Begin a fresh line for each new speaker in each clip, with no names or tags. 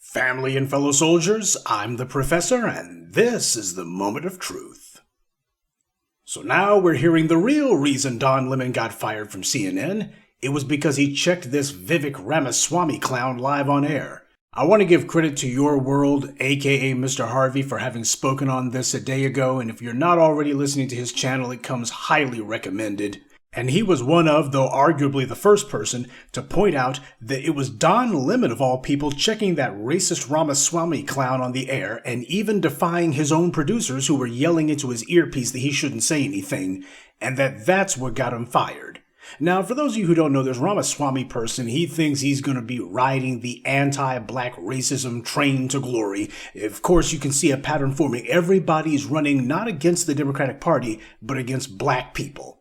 Family and fellow soldiers, I'm the Professor, and this is the Moment of Truth. So now we're hearing the real reason Don Lemon got fired from CNN. It was because he checked this Vivek Ramaswamy clown live on air. I want to give credit to Your World, aka Mr. Harvey, for having spoken on this a day ago, and if you're not already listening to his channel, it comes highly recommended. And he was one of, though arguably the first person, to point out that it was Don Lemon of all people checking that racist Ramaswamy clown on the air and even defying his own producers who were yelling into his earpiece that he shouldn't say anything, and that's what got him fired. Now, for those of you who don't know, this Ramaswamy person, he thinks he's going to be riding the anti-black racism train to glory. Of course, you can see a pattern forming. Everybody's running not against the Democratic Party, but against black people.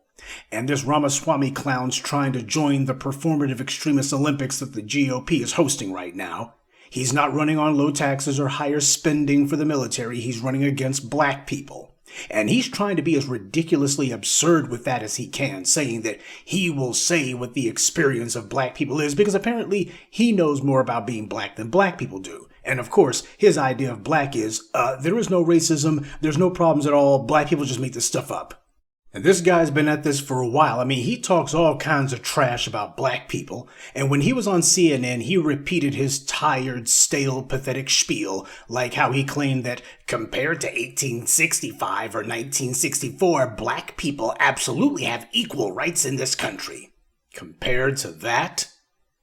And this Ramaswamy clown's trying to join the performative extremist Olympics that the GOP is hosting right now. He's not running on low taxes or higher spending for the military. He's running against black people. And he's trying to be as ridiculously absurd with that as he can, saying that he will say what the experience of black people is, because apparently he knows more about being black than black people do. And of course, his idea of black is, there is no racism, there's no problems at all, black people just make this stuff up. And this guy's been at this for a while. I mean, he talks all kinds of trash about black people. And when he was on CNN, he repeated his tired, stale, pathetic spiel, like how he claimed that compared to 1865 or 1964, black people absolutely have equal rights in this country. Compared to that?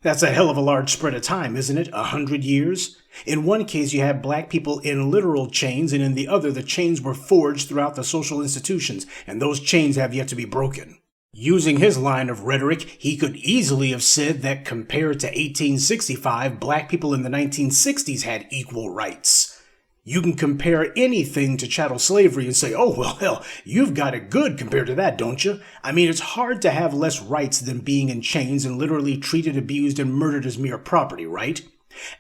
That's a hell of a large spread of time, isn't it? 100 years? In one case, you had black people in literal chains, and in the other, the chains were forged throughout the social institutions, and those chains have yet to be broken. Using his line of rhetoric, he could easily have said that compared to 1865, black people in the 1960s had equal rights. You can compare anything to chattel slavery and say, oh, well, hell, you've got it good compared to that, don't you? I mean, it's hard to have less rights than being in chains and literally treated, abused, and murdered as mere property, right?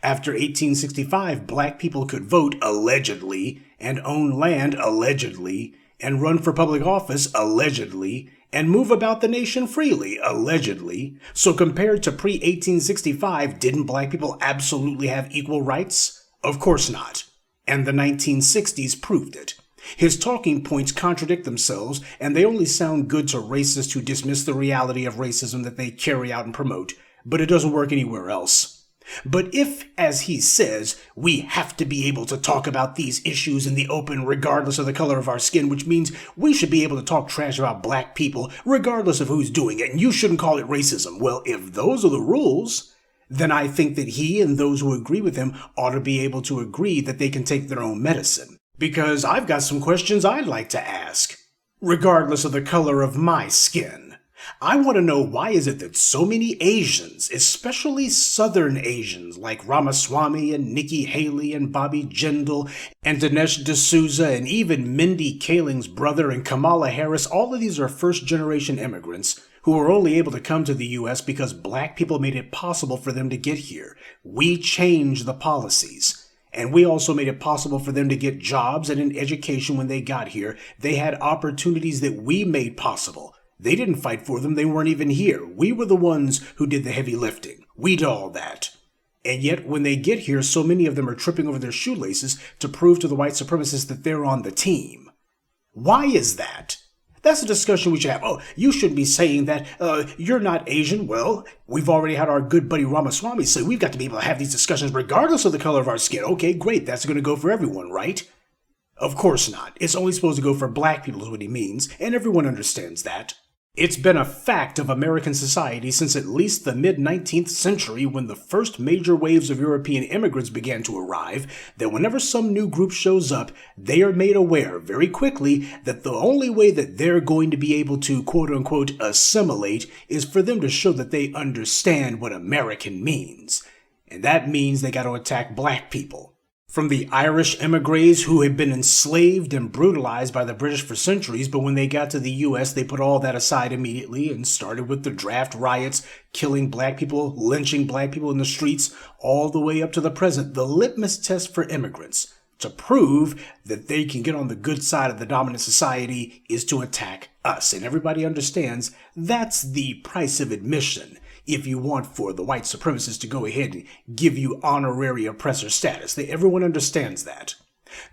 After 1865, black people could vote, allegedly, and own land, allegedly, and run for public office, allegedly, and move about the nation freely, allegedly. So compared to pre-1865, didn't black people absolutely have equal rights? Of course not. And the 1960s proved it. His talking points contradict themselves, and they only sound good to racists who dismiss the reality of racism that they carry out and promote, but it doesn't work anywhere else. But if, as he says, we have to be able to talk about these issues in the open regardless of the color of our skin, which means we should be able to talk trash about black people regardless of who's doing it, and you shouldn't call it racism. Well, if those are the rules, then I think that he and those who agree with him ought to be able to agree that they can take their own medicine. Because I've got some questions I'd like to ask, regardless of the color of my skin. I want to know, why is it that so many Asians, especially Southern Asians like Ramaswamy and Nikki Haley and Bobby Jindal and Dinesh D'Souza and even Mindy Kaling's brother and Kamala Harris, all of these are first-generation immigrants who were only able to come to the U.S. because black people made it possible for them to get here. We changed the policies. And we also made it possible for them to get jobs and an education when they got here. They had opportunities that we made possible. They didn't fight for them. They weren't even here. We were the ones who did the heavy lifting. We did all that. And yet, when they get here, so many of them are tripping over their shoelaces to prove to the white supremacists that they're on the team. Why is that? That's a discussion we should have. Oh, you shouldn't be saying that. You're not Asian. Well, we've already had our good buddy Ramaswamy say we've got to be able to have these discussions regardless of the color of our skin. Okay, great. That's going to go for everyone, right? Of course not. It's only supposed to go for black people is what he means, and everyone understands that. It's been a fact of American society since at least the mid-19th century, when the first major waves of European immigrants began to arrive, that whenever some new group shows up, they are made aware very quickly that the only way that they're going to be able to quote-unquote assimilate is for them to show that they understand what American means. And that means they got to attack black people. From the Irish emigres who had been enslaved and brutalized by the British for centuries, but when they got to the U.S., they put all that aside immediately and started with the draft riots, killing black people, lynching black people in the streets, all the way up to the present. The litmus test for immigrants, to prove that they can get on the good side of the dominant society is to attack us. And everybody understands that's the price of admission if you want for the white supremacists to go ahead and give you honorary oppressor status. Everyone understands that.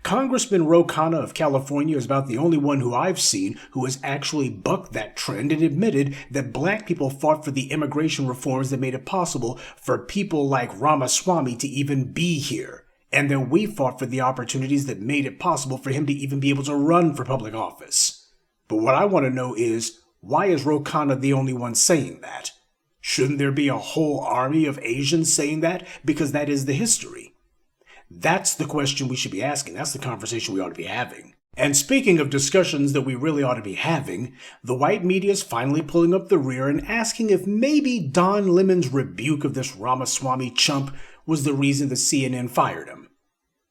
Congressman Ro Khanna of California is about the only one who I've seen who has actually bucked that trend and admitted that black people fought for the immigration reforms that made it possible for people like Ramaswamy to even be here. And that we fought for the opportunities that made it possible for him to even be able to run for public office. But what I want to know is, why is Ro Khanna the only one saying that? Shouldn't there be a whole army of Asians saying that? Because that is the history. That's the question we should be asking. That's the conversation we ought to be having. And speaking of discussions that we really ought to be having, the white media is finally pulling up the rear and asking if maybe Don Lemon's rebuke of this Ramaswamy chump was the reason that CNN fired him.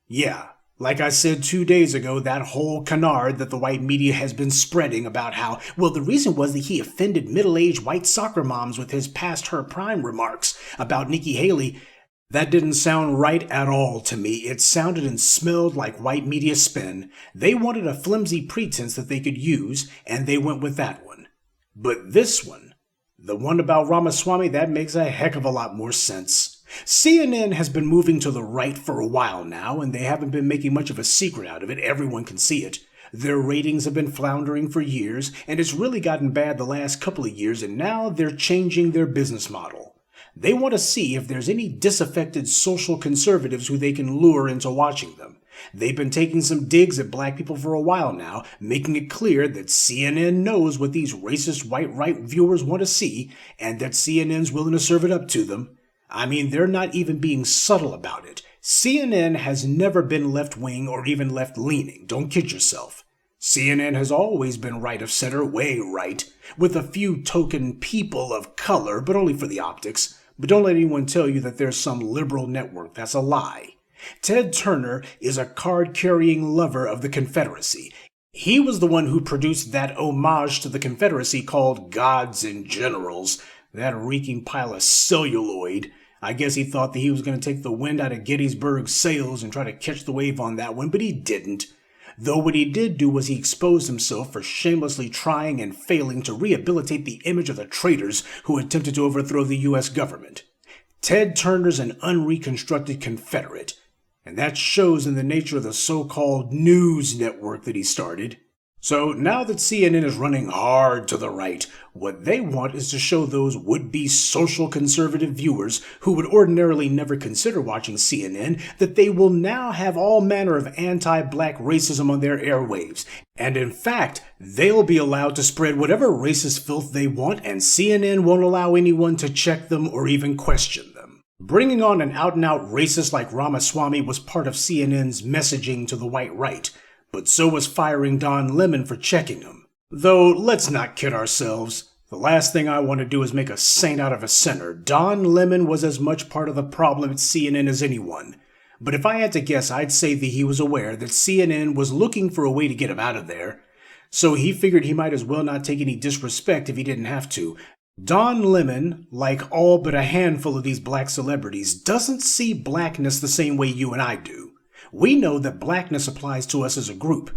Yeah, like I said 2 days ago, that whole canard that the white media has been spreading about how, well, the reason was that he offended middle-aged white soccer moms with his past her prime remarks about Nikki Haley. That didn't sound right at all to me. It sounded and smelled like white media spin. They wanted a flimsy pretense that they could use, and they went with that one. But this one, the one about Ramaswamy, that makes a heck of a lot more sense. CNN has been moving to the right for a while now, and they haven't been making much of a secret out of it. Everyone can see it. Their ratings have been floundering for years, and it's really gotten bad the last couple of years, and now they're changing their business model. They want to see if there's any disaffected social conservatives who they can lure into watching them. They've been taking some digs at black people for a while now, making it clear that CNN knows what these racist white right viewers want to see, and that CNN's willing to serve it up to them. I mean, they're not even being subtle about it. CNN has never been left-wing or even left-leaning. Don't kid yourself. CNN has always been right of center, way right, with a few token people of color, but only for the optics. But don't let anyone tell you that there's some liberal network. That's a lie. Ted Turner is a card-carrying lover of the Confederacy. He was the one who produced that homage to the Confederacy called Gods and Generals, that reeking pile of celluloid. I guess he thought that he was going to take the wind out of Gettysburg's sails and try to catch the wave on that one, but he didn't. Though what he did do was he exposed himself for shamelessly trying and failing to rehabilitate the image of the traitors who attempted to overthrow the U.S. government. Ted Turner's an unreconstructed Confederate, and that shows in the nature of the so-called news network that he started. So now that CNN is running hard to the right, what they want is to show those would-be social conservative viewers who would ordinarily never consider watching CNN that they will now have all manner of anti-black racism on their airwaves. And in fact, they'll be allowed to spread whatever racist filth they want, and CNN won't allow anyone to check them or even question them. Bringing on an out-and-out racist like Ramaswamy was part of CNN's messaging to the white right. But so was firing Don Lemon for checking him. Though, let's not kid ourselves. The last thing I want to do is make a saint out of a sinner. Don Lemon was as much part of the problem at CNN as anyone. But if I had to guess, I'd say that he was aware that CNN was looking for a way to get him out of there. So he figured he might as well not take any disrespect if he didn't have to. Don Lemon, like all but a handful of these black celebrities, doesn't see blackness the same way you and I do. We know that blackness applies to us as a group,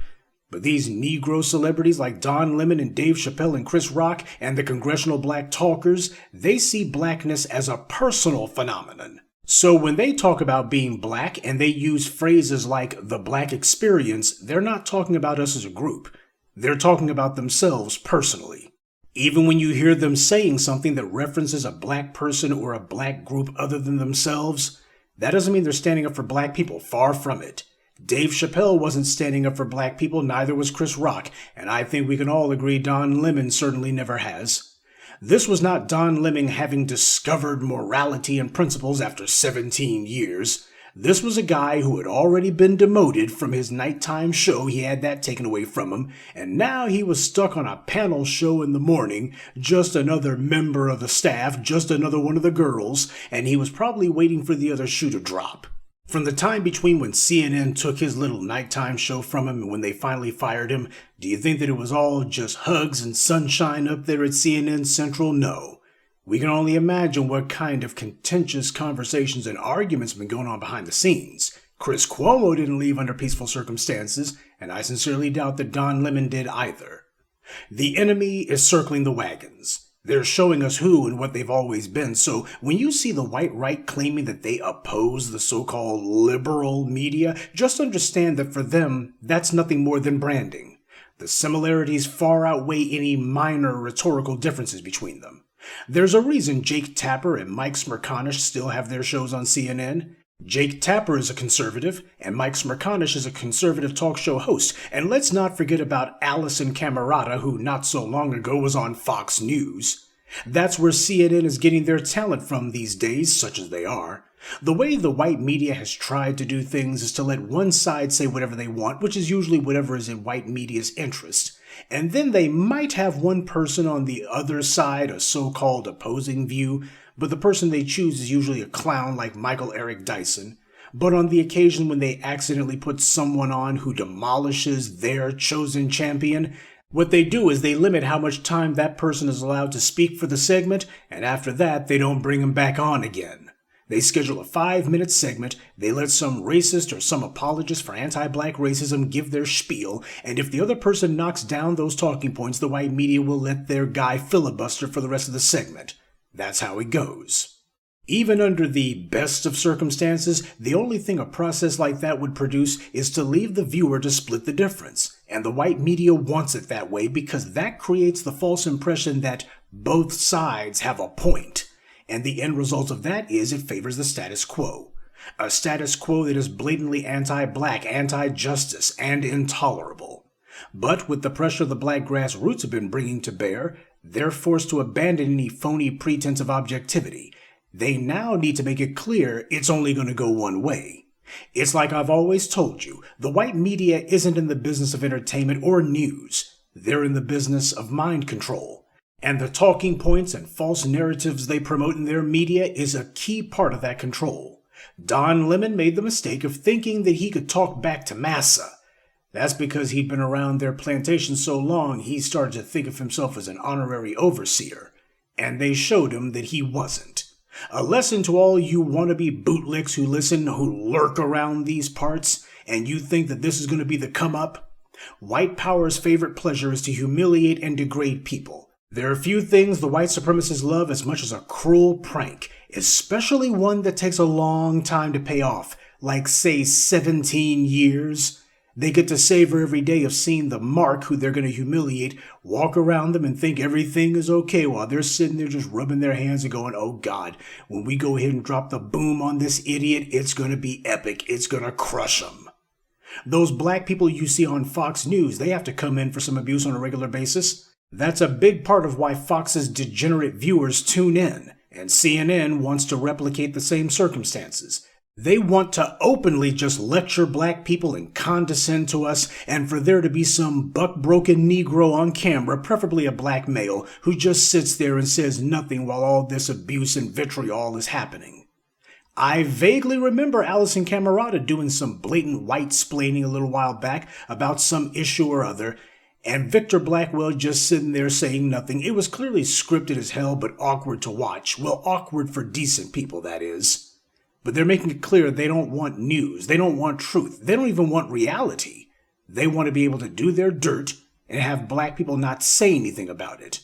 but these Negro celebrities like Don Lemon and Dave Chappelle and Chris Rock and the Congressional Black Talkers, they see blackness as a personal phenomenon. So when they talk about being black and they use phrases like the black experience, they're not talking about us as a group. They're talking about themselves personally. Even when you hear them saying something that references a black person or a black group other than themselves, that doesn't mean they're standing up for black people. Far from it. Dave Chappelle wasn't standing up for black people, neither was Chris Rock, and I think we can all agree Don Lemon certainly never has. This was not Don Lemon having discovered morality and principles after 17 years. This was a guy who had already been demoted from his nighttime show. He had that taken away from him, and now he was stuck on a panel show in the morning, just another member of the staff, just another one of the girls, and he was probably waiting for the other shoe to drop. From the time between when CNN took his little nighttime show from him and when they finally fired him, do you think that it was all just hugs and sunshine up there at CNN Central? No. We can only imagine what kind of contentious conversations and arguments have been going on behind the scenes. Chris Cuomo didn't leave under peaceful circumstances, and I sincerely doubt that Don Lemon did either. The enemy is circling the wagons. They're showing us who and what they've always been, so when you see the white right claiming that they oppose the so-called liberal media, just understand that for them, that's nothing more than branding. The similarities far outweigh any minor rhetorical differences between them. There's a reason Jake Tapper and Mike Smerconish still have their shows on CNN. Jake Tapper is a conservative, and Mike Smerconish is a conservative talk show host. And let's not forget about Allison Camerata, who not so long ago was on Fox News. That's where CNN is getting their talent from these days, such as they are. The way the white media has tried to do things is to let one side say whatever they want, which is usually whatever is in white media's interest. And then they might have one person on the other side, a so-called opposing view, but the person they choose is usually a clown like Michael Eric Dyson. But on the occasion when they accidentally put someone on who demolishes their chosen champion, what they do is they limit how much time that person is allowed to speak for the segment, and after that, they don't bring him back on again. They schedule a 5-minute segment, they let some racist or some apologist for anti-black racism give their spiel, and if the other person knocks down those talking points, the white media will let their guy filibuster for the rest of the segment. That's how it goes. Even under the best of circumstances, the only thing a process like that would produce is to leave the viewer to split the difference. And the white media wants it that way because that creates the false impression that both sides have a point. And the end result of that is it favors the status quo. A status quo that is blatantly anti-black, anti-justice, and intolerable. But with the pressure the black grassroots have been bringing to bear, they're forced to abandon any phony pretense of objectivity. They now need to make it clear it's only going to go one way. It's like I've always told you, the white media isn't in the business of entertainment or news. They're in the business of mind control. And the talking points and false narratives they promote in their media is a key part of that control. Don Lemon made the mistake of thinking that he could talk back to Massa. That's because he'd been around their plantation so long he started to think of himself as an honorary overseer. And they showed him that he wasn't. A lesson to all you wannabe bootlicks who listen, who lurk around these parts, and you think that this is going to be the come-up. White power's favorite pleasure is to humiliate and degrade people. There are few things the white supremacists love as much as a cruel prank, especially one that takes a long time to pay off, like, say, 17 years. They get to savor every day of seeing the mark who they're going to humiliate walk around them and think everything is okay while they're sitting there just rubbing their hands and going, oh God, when we go ahead and drop the boom on this idiot, it's going to be epic. It's going to crush them. Those black people you see on Fox News, they have to come in for some abuse on a regular basis. That's a big part of why Fox's degenerate viewers tune in, and CNN wants to replicate the same circumstances. They want to openly just lecture black people and condescend to us, and for there to be some buck-broken Negro on camera, preferably a black male, who just sits there and says nothing while all this abuse and vitriol is happening. I vaguely remember Allison Camerata doing some blatant white-splaining a little while back about some issue or other, and Victor Blackwell just sitting there saying nothing. It was clearly scripted as hell, but awkward to watch. Well, awkward for decent people, that is. But they're making it clear they don't want news. They don't want truth. They don't even want reality. They want to be able to do their dirt and have black people not say anything about it.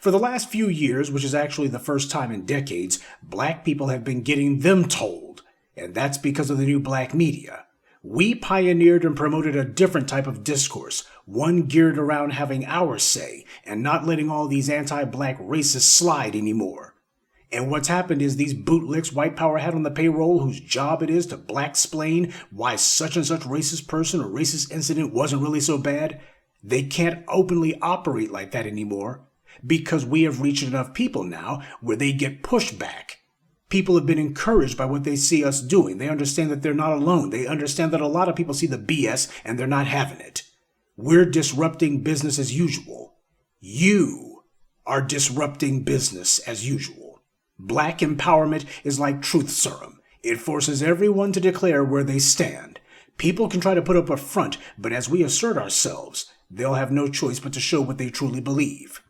For the last few years, which is actually the first time in decades, black people have been getting them told. And that's because of the new black media. We pioneered and promoted a different type of discourse, one geared around having our say and not letting all these anti-black racists slide anymore. And what's happened is these bootlicks white power had on the payroll whose job it is to black-splain why such and such racist person or racist incident wasn't really so bad, they can't openly operate like that anymore because we have reached enough people now where they get pushed back. People have been encouraged by what they see us doing. They understand that they're not alone. They understand that a lot of people see the BS and they're not having it. We're disrupting business as usual. You are disrupting business as usual. Black empowerment is like truth serum. It forces everyone to declare where they stand. People can try to put up a front, but as we assert ourselves, they'll have no choice but to show what they truly believe.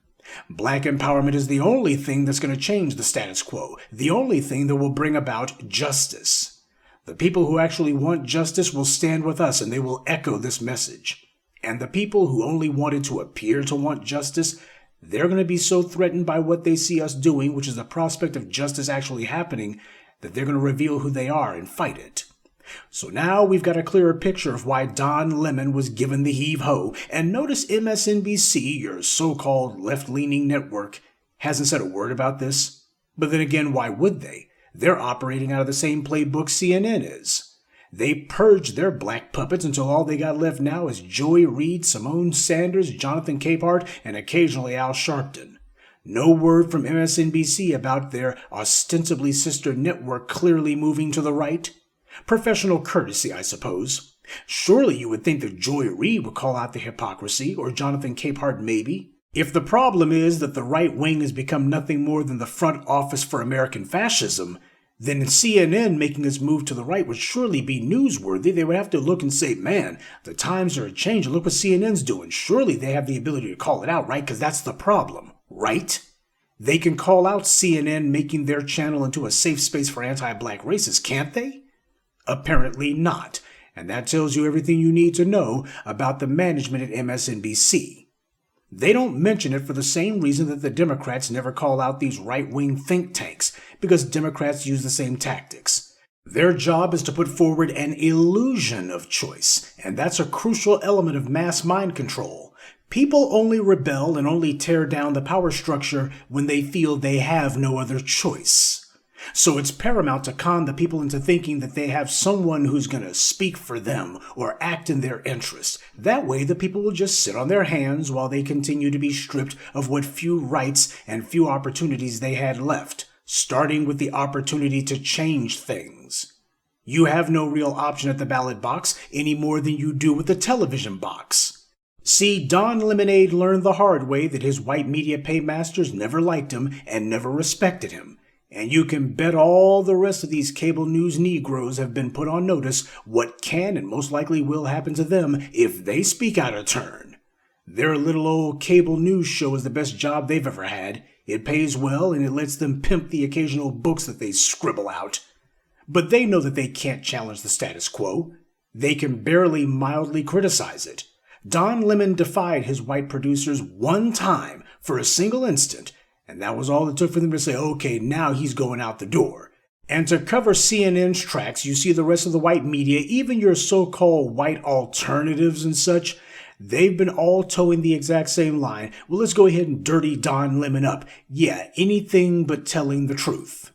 Black empowerment is the only thing that's going to change the status quo, the only thing that will bring about justice. The people who actually want justice will stand with us and they will echo this message. And the people who only wanted to appear to want justice, they're going to be so threatened by what they see us doing, which is the prospect of justice actually happening, that they're going to reveal who they are and fight it. So now we've got a clearer picture of why Don Lemon was given the heave-ho. And notice MSNBC, your so-called left-leaning network, hasn't said a word about this. But then again, why would they? They're operating out of the same playbook CNN is. They purged their black puppets until all they got left now is Joy Reid, Simone Sanders, Jonathan Capehart, and occasionally Al Sharpton. No word from MSNBC about their ostensibly sister network clearly moving to the right. Professional courtesy, I suppose. Surely you would think that Joy Reid would call out the hypocrisy, or Jonathan Capehart maybe. If the problem is that the right wing has become nothing more than the front office for American fascism, then CNN making its move to the right would surely be newsworthy. They would have to look and say, man, the times are changing. Look what CNN's doing. Surely they have the ability to call it out, right? Because that's the problem, right? They can call out CNN making their channel into a safe space for anti-black racists, can't they? Apparently not. And that tells you everything you need to know about the management at MSNBC. They don't mention it for the same reason that the Democrats never call out these right-wing think tanks, because Democrats use the same tactics. Their job is to put forward an illusion of choice, and that's a crucial element of mass mind control. People only rebel and only tear down the power structure when they feel they have no other choice. So it's paramount to con the people into thinking that they have someone who's going to speak for them or act in their interest. That way the people will just sit on their hands while they continue to be stripped of what few rights and few opportunities they had left, starting with the opportunity to change things. You have no real option at the ballot box any more than you do with the television box. See, Don Lemonade learned the hard way that his white media paymasters never liked him and never respected him. And you can bet all the rest of these cable news Negroes have been put on notice what can and most likely will happen to them if they speak out of turn. Their little old cable news show is the best job they've ever had. It pays well and it lets them pimp the occasional books that they scribble out. But they know that they can't challenge the status quo. They can barely mildly criticize it. Don Lemon defied his white producers one time for a single instant, and that was all it took for them to say, okay, now he's going out the door. And to cover CNN's tracks, you see the rest of the white media, even your so-called white alternatives and such, they've been all towing the exact same line. Well, let's go ahead and dirty Don Lemon up. Yeah, anything but telling the truth.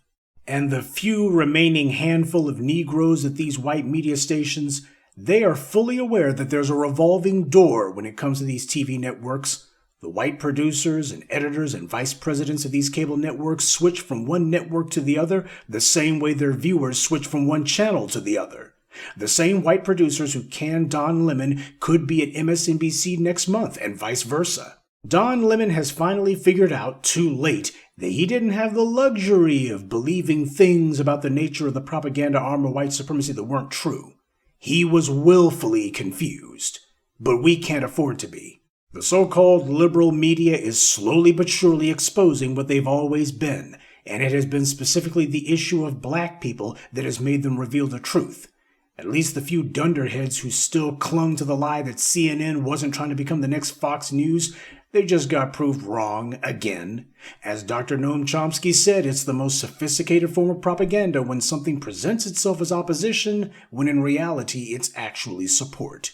And the few remaining handful of Negroes at these white media stations, they are fully aware that there's a revolving door when it comes to these TV networks. The white producers and editors and vice presidents of these cable networks switch from one network to the other the same way their viewers switch from one channel to the other. The same white producers who canned Don Lemon could be at MSNBC next month and vice versa. Don Lemon has finally figured out, too late, that he didn't have the luxury of believing things about the nature of the propaganda arm of white supremacy that weren't true. He was willfully confused. But we can't afford to be. The so-called liberal media is slowly but surely exposing what they've always been, and it has been specifically the issue of black people that has made them reveal the truth. At least the few dunderheads who still clung to the lie that CNN wasn't trying to become the next Fox News, they just got proved wrong again. As Dr. Noam Chomsky said, it's the most sophisticated form of propaganda when something presents itself as opposition, when in reality it's actually support.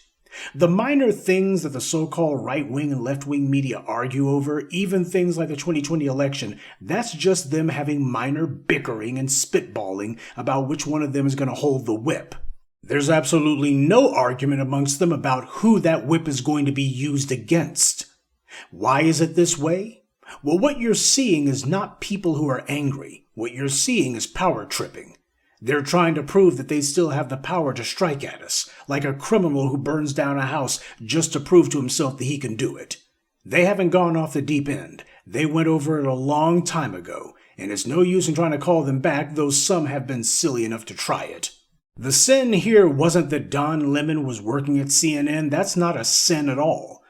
The minor things that the so-called right-wing and left-wing media argue over, even things like the 2020 election, that's just them having minor bickering and spitballing about which one of them is going to hold the whip. There's absolutely no argument amongst them about who that whip is going to be used against. Why is it this way? Well, what you're seeing is not people who are angry. What you're seeing is power tripping. They're trying to prove that they still have the power to strike at us, like a criminal who burns down a house just to prove to himself that he can do it. They haven't gone off the deep end. They went over it a long time ago, and it's no use in trying to call them back, though some have been silly enough to try it. The sin here wasn't that Don Lemon was working at CNN. That's not a sin at all.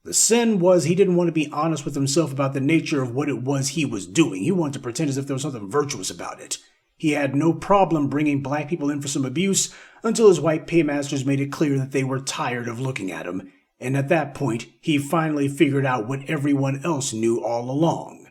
The sin was he didn't want to be honest with himself about the nature of what it was he was doing. He wanted to pretend as if there was something virtuous about it. He had no problem bringing black people in for some abuse until his white paymasters made it clear that they were tired of looking at him, and at that point, he finally figured out what everyone else knew all along.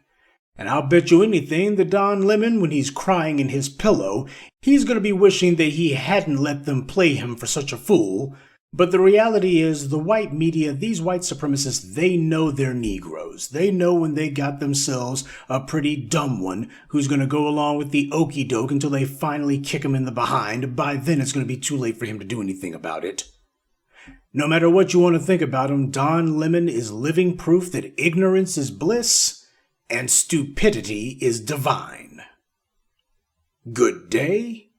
And I'll bet you anything that Don Lemon, when he's crying in his pillow, he's going to be wishing that he hadn't let them play him for such a fool. But the reality is, the white media, these white supremacists, they know they're Negroes. They know when they got themselves a pretty dumb one who's going to go along with the okie doke until they finally kick him in the behind. By then, it's going to be too late for him to do anything about it. No matter what you want to think about him, Don Lemon is living proof that ignorance is bliss and stupidity is divine. Good day,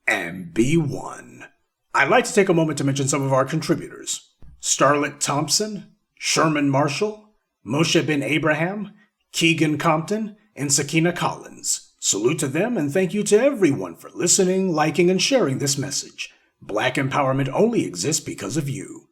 and be one. I'd like to take a moment to mention some of our contributors. Starlet Thompson, Sherman Marshall, Moshe Ben Abraham, Keegan Compton, and Sakina Collins. Salute to them, and thank you to everyone for listening, liking, and sharing this message. Black empowerment only exists because of you.